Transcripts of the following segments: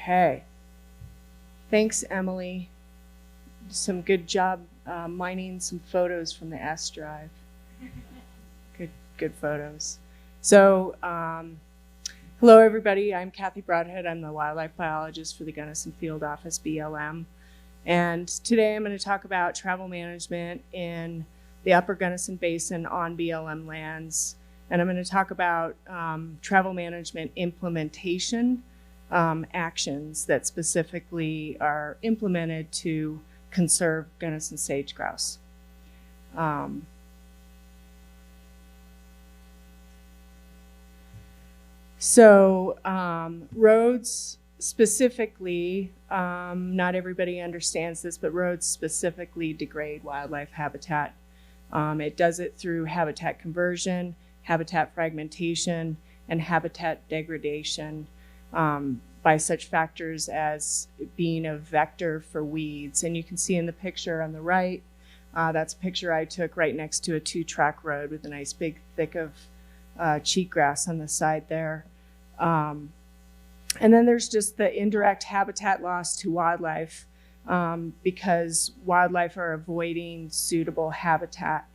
Okay. Thanks, Emily. Some good job mining some photos from the S drive. Good photos. So, hello everybody. I'm Kathy Brodhead. I'm the wildlife biologist for the Gunnison Field Office, BLM. And today I'm going to talk about travel management in the Upper Gunnison Basin on BLM lands. And I'm going to talk about travel management implementation actions that specifically are implemented to conserve Gunnison sage-grouse. Roads specifically, not everybody understands this, but roads specifically degrade wildlife habitat. It does it through habitat conversion, habitat fragmentation, and habitat degradation by such factors as being a vector for weeds. And you can see in the picture on the right, that's a picture I took right next to a 2-track road with a nice big thick of cheatgrass on the side there. And then there's just the indirect habitat loss to wildlife because wildlife are avoiding suitable habitat.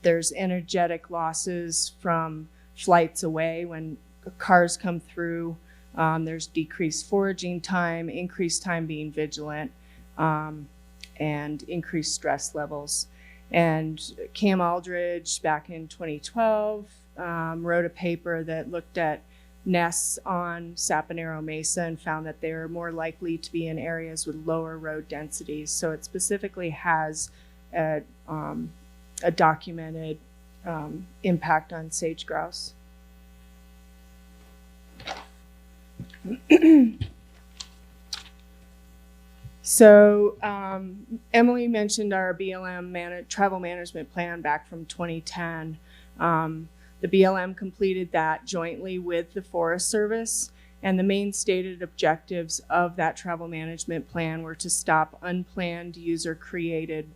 There's energetic losses from flights away when cars come through. There's decreased foraging time, increased time being vigilant, and increased stress levels. And Cam Aldridge back in 2012 wrote a paper that looked at nests on Saponero Mesa and found that they are more likely to be in areas with lower road densities. So it specifically has a documented impact on sage-grouse. So Emily mentioned our BLM travel management plan back from 2010. The BLM completed that jointly with the Forest Service, and the main stated objectives of that travel management plan were to stop unplanned user-created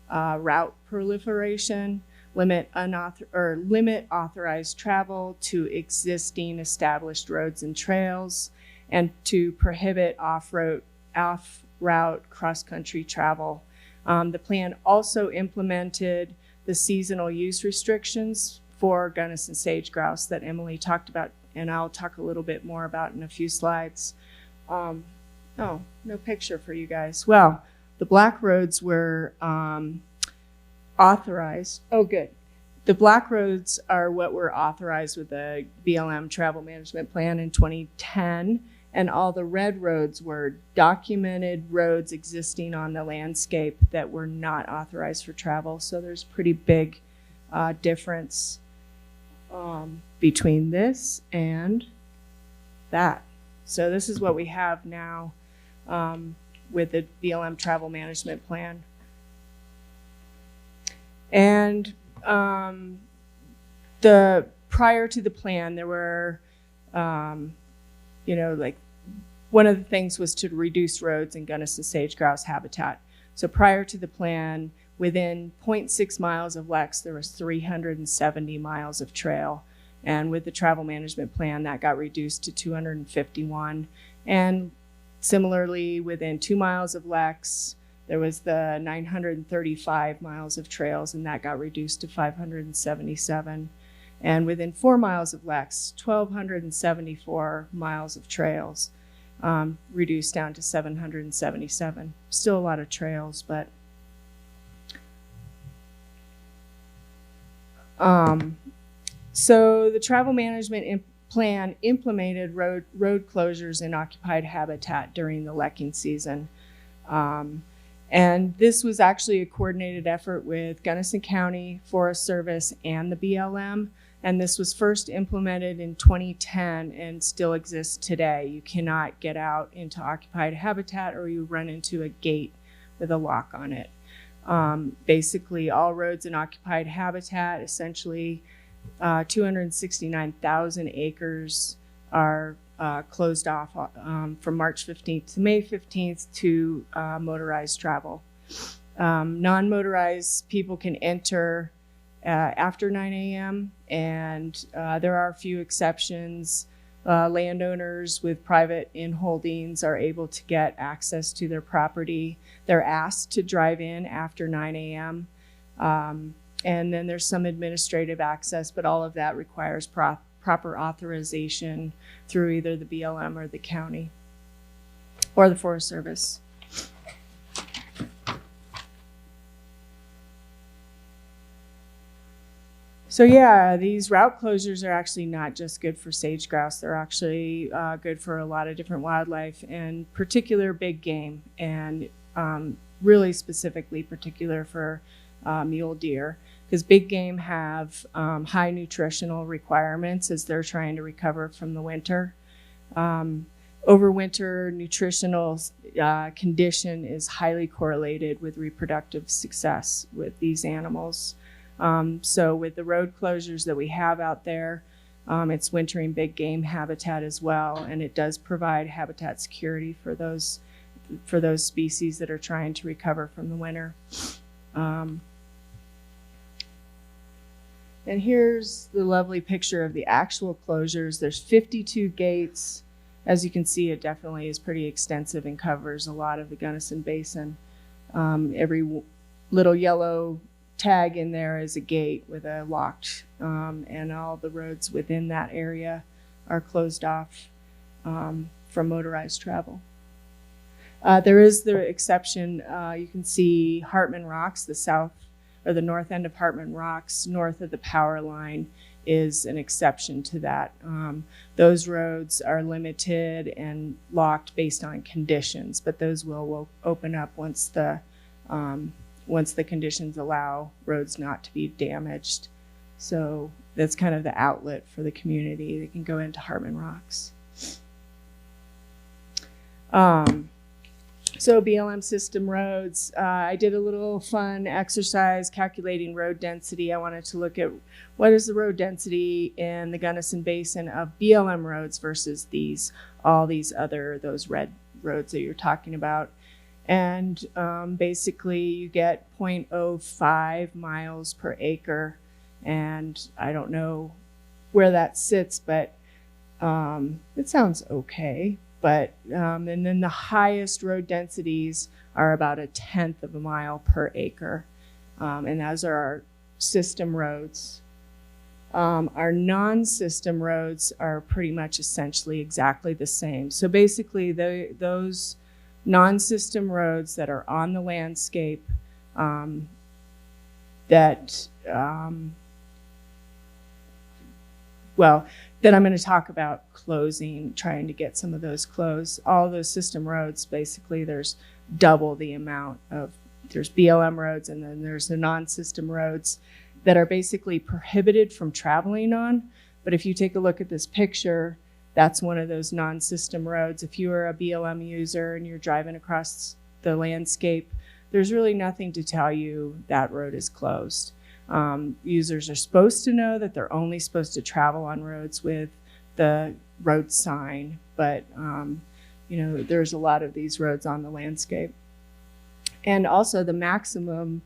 route proliferation, limit authorized travel to existing established roads and trails, and to prohibit off-route cross-country travel. The plan also implemented the seasonal use restrictions for Gunnison sage-grouse that Emily talked about, and I'll talk a little bit more about in a few slides. Oh, no picture for you guys. Well, the black roads were authorized. Oh, good. The black roads are what were authorized with the BLM travel management plan in 2010, and all the red roads were documented roads existing on the landscape that were not authorized for travel. So there's a pretty big difference between this and that. So this is what we have now with the BLM travel management plan. And prior to the plan, there were, like one of the things was to reduce roads in Gunnison sage-grouse habitat. So prior to the plan, within 0.6 miles of Lex, there was 370 miles of trail. And with the travel management plan, that got reduced to 251. And similarly, within 2 miles of Lex, there was the 935 miles of trails, and that got reduced to 577. And within 4 miles of Lex, 1,274 miles of trails, reduced down to 777. Still a lot of trails, but so the travel management plan implemented road closures in occupied habitat during the lekking season. And this was actually a coordinated effort with Gunnison County, Forest Service, and the BLM. And this was first implemented in 2010 and still exists today. You cannot get out into occupied habitat or you run into a gate with a lock on it. Basically, all roads in occupied habitat, essentially 269,000 acres are closed off from March 15th to May 15th to motorized travel. Non-motorized people can enter after 9 a.m. and there are a few exceptions Landowners with private in-holdings are able to get access to their property. They're asked to drive in after 9 a.m. And then there's some administrative access, but all of that requires proper authorization through either the BLM or the county or the Forest Service. So yeah, these route closures are actually not just good for sage-grouse. They're actually good for a lot of different wildlife, and particular big game, and really specifically particular for mule deer, because big game have high nutritional requirements as they're trying to recover from the winter. Overwinter nutritional condition is highly correlated with reproductive success with these animals. So with the road closures that we have out there, it's wintering big game habitat as well, and it does provide habitat security for those species that are trying to recover from the winter. And here's the lovely picture of the actual closures. There's 52 gates. As you can see, it definitely is pretty extensive and covers a lot of the Gunnison Basin. Every little yellow tag in there is a gate with a locked, and all the roads within that area are closed off from motorized travel. There is the exception. You can see Hartman Rocks, the south or the north end of Hartman Rocks, north of the power line, is an exception to that. Those roads are limited and locked based on conditions, but those will open up once the conditions allow roads not to be damaged. So that's kind of the outlet for the community. They can go into Hartman Rocks. So BLM system roads, I did a little fun exercise calculating road density. I wanted to look at what is the road density in the Gunnison Basin of BLM roads versus all these other, those red roads that you're talking about. And basically you get 0.05 miles per acre. And I don't know where that sits, but it sounds okay. But and then the highest road densities are about 1/10 of a mile per acre. And those are our system roads. Our non-system roads are pretty much essentially exactly the same. So basically those non-system roads that are on the landscape that I'm going to talk about closing, trying to get some of those closed. All of those system roads, basically there's double the amount of, there's BLM roads and then there's the non-system roads that are basically prohibited from traveling on. But if you take a look at this picture, that's one of those non-system roads. If you are a BLM user and you're driving across the landscape, there's really nothing to tell you that road is closed. Users are supposed to know that they're only supposed to travel on roads with the road sign, but there's a lot of these roads on the landscape. And also the maximum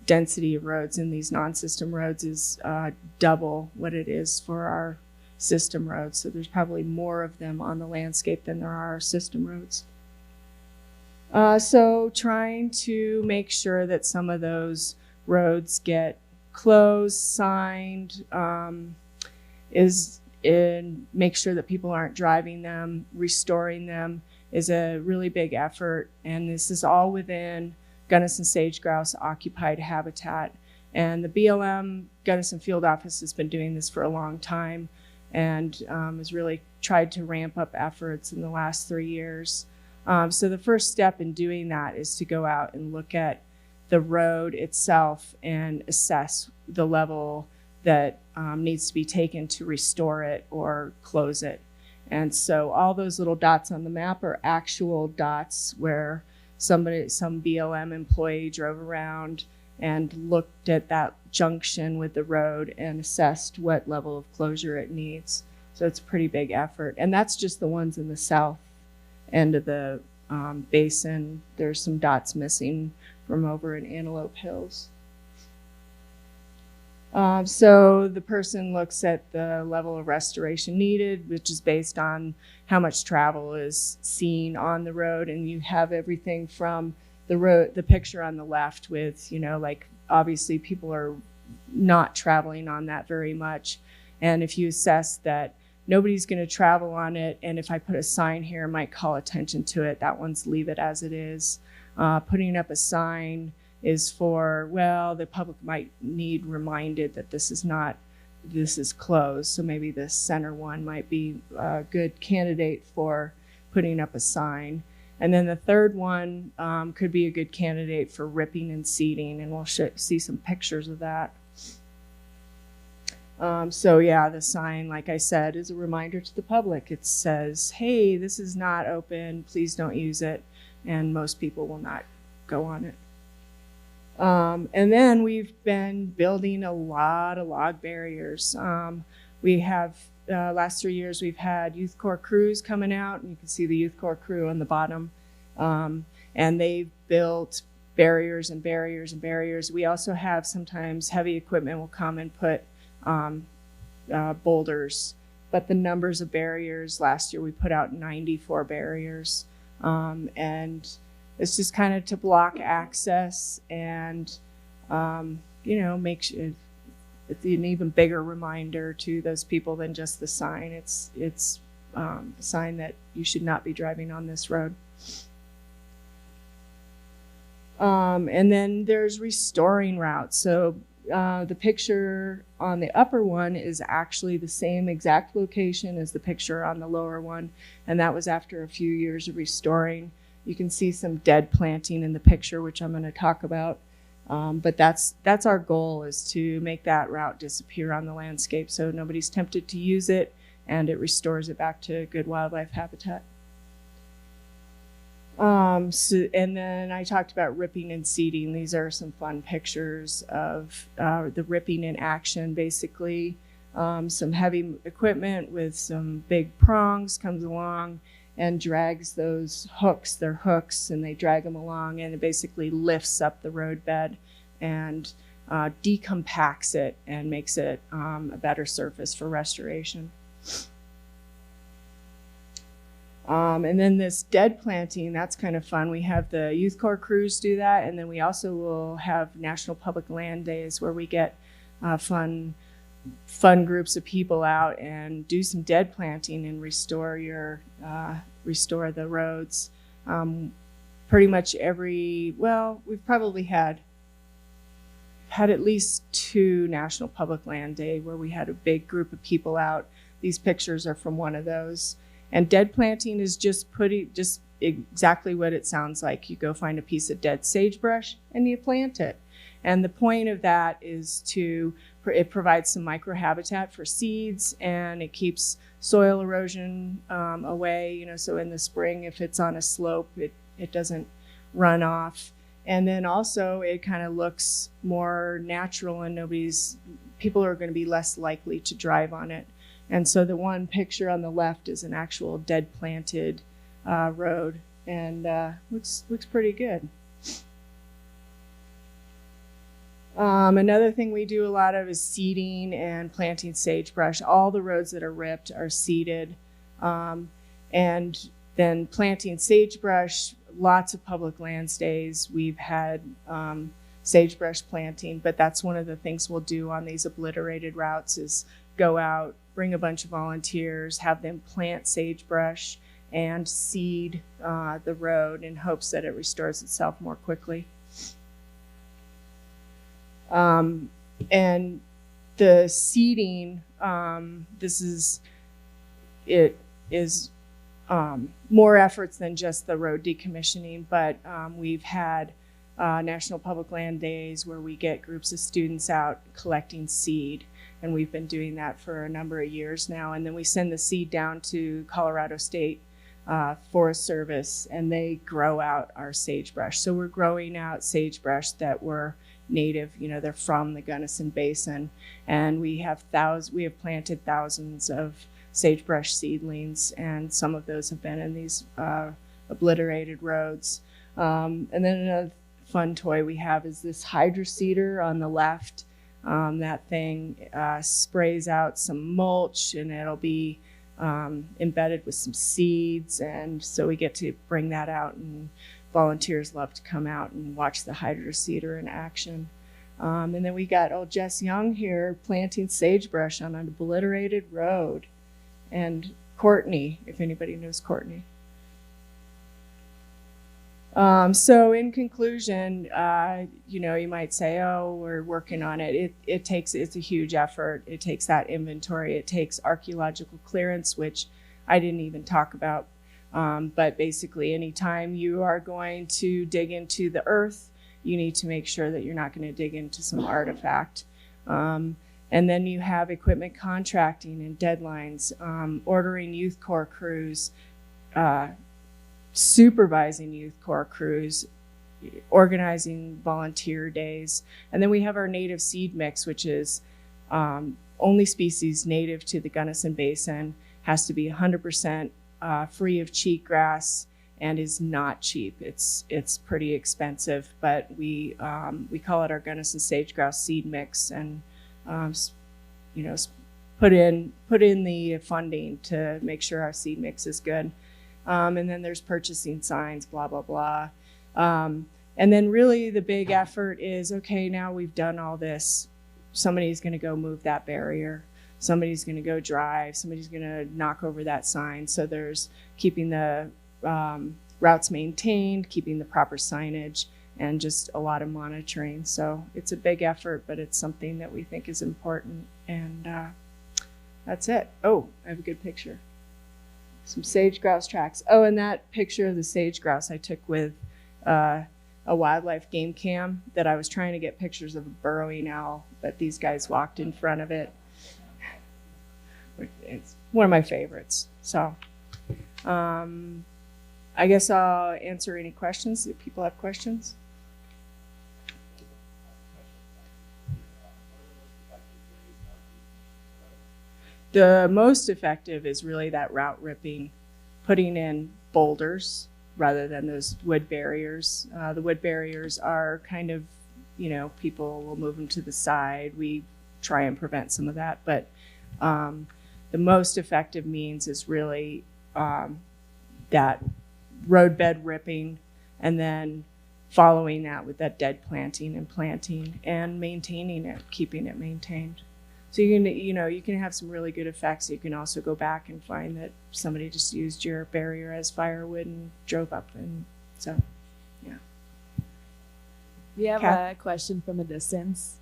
density of roads in these non-system roads is double what it is for our system roads. So there's probably more of them on the landscape than there are system roads. So trying to make sure that some of those roads get closed, signed, make sure that people aren't driving them, restoring them is a really big effort. And this is all within Gunnison sage-grouse occupied habitat. And the BLM Gunnison Field Office has been doing this for a long time and has really tried to ramp up efforts in the last 3 years. So the first step in doing that is to go out and look at the road itself and assess the level that needs to be taken to restore it or close it. And so all those little dots on the map are actual dots where some BLM employee drove around and looked at that junction with the road and assessed what level of closure it needs. So it's a pretty big effort. And that's just the ones in the south end of the basin. There's some dots missing from over in Antelope Hills. So the person looks at the level of restoration needed, which is based on how much travel is seen on the road. And you have everything from the picture on the left with, like obviously people are not traveling on that very much. And if you assess that nobody's going to travel on it, and if I put a sign here, it might call attention to it, that one's leave it as it is. Putting up a sign is for, well, the public might need reminded that this is closed. So maybe the center one might be a good candidate for putting up a sign. And then the third one could be a good candidate for ripping and seeding, and we'll see some pictures of that. So yeah, the sign, like I said, is a reminder to the public. It says, hey, this is not open, please don't use it, and most people will not go on it. And then we've been building a lot of log barriers. We have, last 3 years, we've had Youth Corps crews coming out, and you can see the Youth Corps crew on the bottom. And they've built barriers and barriers and barriers. We also have sometimes heavy equipment will come and put boulders, but the numbers of barriers, last year we put out 94 barriers. And it's just kind of to block access and, make sure it's an even bigger reminder to those people than just the sign. It's a sign that you should not be driving on this road. And then there's restoring routes. So the picture on the upper one is actually the same exact location as the picture on the lower one. And that was after a few years of restoring. You can see some dead planting in the picture, which I'm going to talk about. But that's our goal, is to make that route disappear on the landscape so nobody's tempted to use it, and it restores it back to good wildlife habitat. And then I talked about ripping and seeding. These are some fun pictures of the ripping in action. Basically, some heavy equipment with some big prongs comes along and drags those hooks. They're hooks, and they drag them along, and it basically lifts up the roadbed and decompacts it and makes it a better surface for restoration. And then this dead planting, that's kind of fun. We have the Youth Corps crews do that, and then we also will have National Public Land Days where we get fun groups of people out and do some dead planting and restore the roads. Pretty much we've probably had at least 2 National Public Land Day where we had a big group of people out. These pictures are from one of those. And dead planting is just exactly what it sounds like. You go find a piece of dead sagebrush and you plant it. And the point of that is it provides some microhabitat for seeds, and it keeps soil erosion away. So in the spring, if it's on a slope, it doesn't run off. And then also it kind of looks more natural, and people are going to be less likely to drive on it. And so the one picture on the left is an actual dead planted road, and looks pretty good. Another thing we do a lot of is seeding and planting sagebrush. All the roads that are ripped are seeded. And then planting sagebrush, lots of public lands days. We've had sagebrush planting, but that's one of the things we'll do on these obliterated routes is go out, bring a bunch of volunteers, have them plant sagebrush and seed the road in hopes that it restores itself more quickly. And the seeding, it is more efforts than just the road decommissioning, but we've had National Public Land Days where we get groups of students out collecting seed, and we've been doing that for a number of years now. And then we send the seed down to Colorado State Forest Service, and they grow out our sagebrush. So we're growing out sagebrush that were native, they're from the Gunnison Basin, and we have planted thousands of sagebrush seedlings, and some of those have been in these obliterated roads. And then another fun toy we have is this hydroseeder on the left. That thing sprays out some mulch, and it'll be embedded with some seeds, and so we get to bring that out, and volunteers love to come out and watch the hydroseeder in action. And then we got old Jess Young here planting sagebrush on an obliterated road, and Courtney, if anybody knows Courtney. So in conclusion, you might say, oh, we're working on it. It's a huge effort. It takes that inventory. It takes archaeological clearance, which I didn't even talk about. But basically, anytime you are going to dig into the earth, you need to make sure that you're not going to dig into some artifact. And then you have equipment contracting and deadlines, ordering youth corps crews, supervising youth corps crews, organizing volunteer days. And then we have our native seed mix, which is only species native to the Gunnison Basin, has to be 100% free of cheatgrass, and is not cheap. It's pretty expensive, but we call it our Gunnison Sage-Grouse seed mix, and put in the funding to make sure our seed mix is good. And then there's purchasing signs, blah, blah, blah. And then really the big effort is, okay, now we've done all this. Somebody's going to go move that barrier. Somebody's going to go drive. Somebody's going to knock over that sign. So there's keeping the routes maintained, keeping the proper signage, and just a lot of monitoring. So it's a big effort, but it's something that we think is important. And that's it. Oh, I have a good picture. Some sage-grouse tracks. Oh, and that picture of the sage-grouse I took with a wildlife game cam that I was trying to get pictures of a burrowing owl, but these guys walked in front of it. It's one of my favorites. So I guess I'll answer any questions if people have questions. The most effective is really that route ripping, putting in boulders rather than those wood barriers. The wood barriers are kind of, people will move them to the side. We try and prevent some of that, but the most effective means is really that roadbed ripping, and then following that with that dead planting and maintaining it, keeping it maintained. So you can have some really good effects. You can also go back and find that somebody just used your barrier as firewood and drove up, and so, yeah. We have a question from a distance.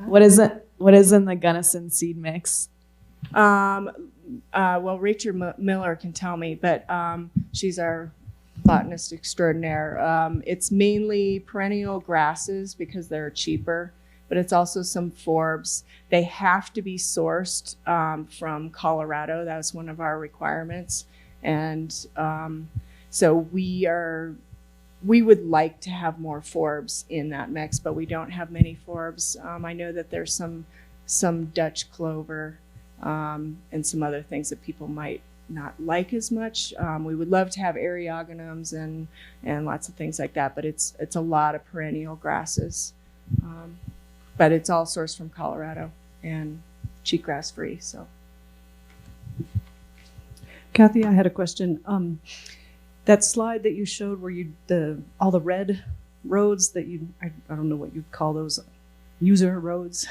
What is in the Gunnison seed mix? Well, Rachel Miller can tell me, but she's our botanist extraordinaire. It's mainly perennial grasses because they're cheaper, but it's also some forbs. They have to be sourced from Colorado. That's one of our requirements. And so we would like to have more forbs in that mix, but we don't have many forbs. I know that there's some Dutch clover and some other things that people might not like as much. We would love to have eriogonums and lots of things like that, but it's a lot of perennial grasses. But it's all sourced from Colorado and cheatgrass free. So, Kathy, I had a question. That slide that you showed where all the red roads that I don't know what you'd call those, user roads,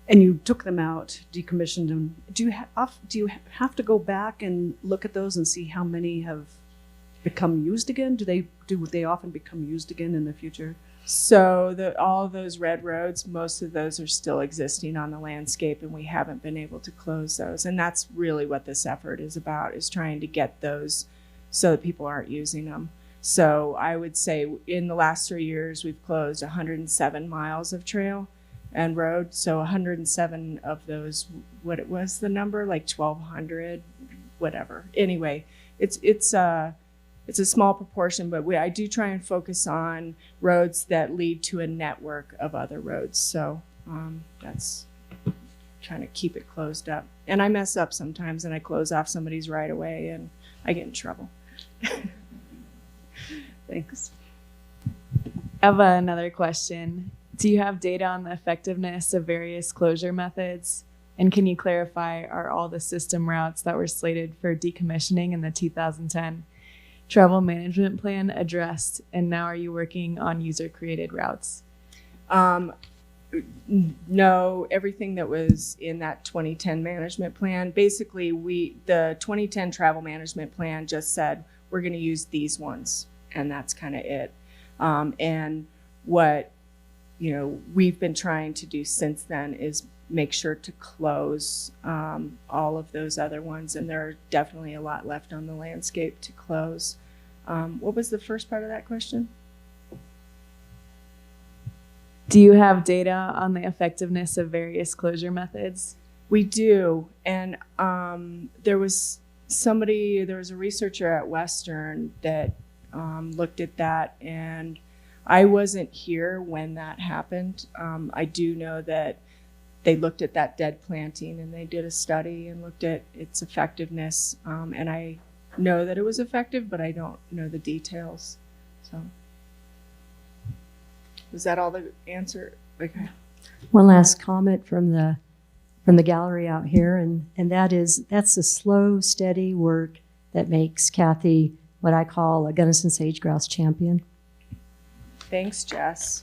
and you took them out, decommissioned them. Do you have to go back and look at those and see how many have become used again? Do they often become used again in the future? So all of those red roads, most of those are still existing on the landscape, and we haven't been able to close those. And that's really what this effort is about, is trying to get those so that people aren't using them. So I would say in the last 3 years, we've closed 107 miles of trail and road. So 107 of those, what was the number? Like 1,200, whatever. Anyway, it's a small proportion, but I do try and focus on roads that lead to a network of other roads. So that's trying to keep it closed up. And I mess up sometimes, and I close off somebody's right of way, and I get in trouble. Thanks. I have another question. Do you have data on the effectiveness of various closure methods? And can you clarify, are all the system routes that were slated for decommissioning in the 2010 travel management plan addressed? And now are you working on user-created routes? No, everything that was in that 2010 management plan, basically the 2010 travel management plan just said, we're going to use these ones, and that's kind of it. And what, we've been trying to do since then is make sure to close all of those other ones, and there are definitely a lot left on the landscape to close. What was the first part of that question? Do you have data on the effectiveness of various closure methods? We do, and there was a researcher at Western that looked at that, and I wasn't here when that happened. I do know that they looked at that dead planting and they did a study and looked at its effectiveness, and I know that it was effective, but I don't know the details. So, was that all the answer? Okay. One last comment from the gallery out here, and that's the slow, steady work that makes Kathy what I call a Gunnison Sage-Grouse champion. Thanks, Jess.